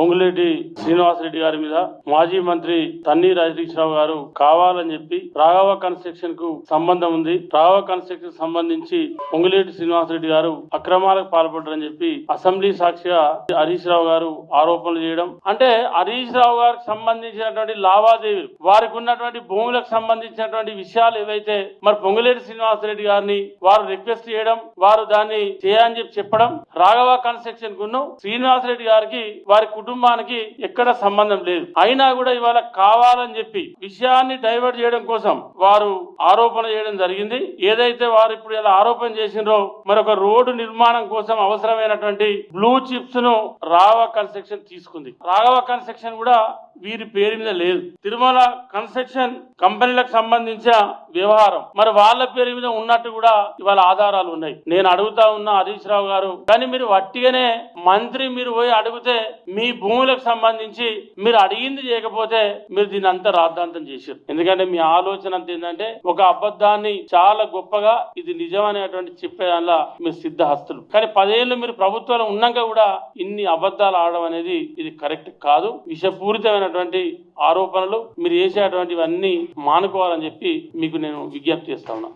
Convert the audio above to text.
పొంగులేటి శ్రీనివాసరెడ్డి గారి మీద మాజీ మంత్రి తన్నీర్ హరీష్ రావు గారు కావాలని చెప్పి రాఘవ కన్స్ట్రక్షన్ కు సంబంధం ఉంది, రాఘవ కన్స్ట్రక్షన్ సంబంధించి పొంగులేటి శ్రీనివాసరెడ్డి గారు అక్రమాలకు పాల్పడ్డారని చెప్పి అసెంబ్లీ సాక్షిగా హరీష్ రావు గారు ఆరోపణలు చేయడం, అంటే హరీష్ రావు గారికి సంబంధించినటువంటి లావాదేవీలు, వారికి ఉన్నటువంటి భూములకు సంబంధించినటువంటి విషయాలు ఏవైతే మరి పొంగులేటి శ్రీనివాసరెడ్డి గారిని వారు రిక్వెస్ట్ చేయడం, వారు దాన్ని చేయని చెప్పి చెప్పడం, రాఘవ కన్స్ట్రక్షన్ కును శ్రీనివాసరెడ్డి గారికి వారి కుటుంబానికి ఎక్కడ సంబంధం లేదు. అయినా కూడా ఇవాళ కావాలని చెప్పి విషయాన్ని డైవర్ట్ చేయడం కోసం వారు ఆరోపణ చేయడం జరిగింది. ఏదైతే వారు ఇప్పుడు ఇలా ఆరోపణ చేసినో మరొక రోడ్డు నిర్మాణం కోసం అవసరమైనటువంటి బ్లూ చిప్స్ ను రాఘవ కన్స్ట్రక్షన్ తీసుకుంది. రాఘవ కన్స్ట్రక్షన్ కూడా వీరి పేరు మీద లేదు. తిరుమల కన్స్ట్రక్షన్ కంపెనీలకు సంబంధించిన వ్యవహారం మరి వాళ్ళ పేరు మీద ఉన్నట్టు కూడా ఇవాళ ఆధారాలు ఉన్నాయి. నేను అడుగుతా ఉన్నా హరీష్ రావు గారు, కానీ మీరు వట్టిగానే మంత్రి మీరు పోయి అడిగితే మీ భూములకు సంబంధించి మీరు అడిగింది చేయకపోతే మీరు దీన్ని అంతా రాద్ధాంతం చేశారు. ఎందుకంటే మీ ఆలోచన అంత ఏంటంటే ఒక అబద్ధాన్ని చాలా గొప్పగా ఇది నిజం అనేటువంటి చెప్పేదానిలా మీరు సిద్ధహస్తులు. కానీ 10 ఏళ్ళు మీరు ప్రభుత్వంలో ఉన్నాక కూడా ఇన్ని అబద్ధాలు ఆడడం అనేది ఇది కరెక్ట్ కాదు. విషపూరితమైనటువంటి ఆరోపణలు మీరు చేసేటువంటివన్నీ మానుకోవాలని చెప్పి మీకు నేను విజ్ఞప్తి చేస్తా ఉన్నా.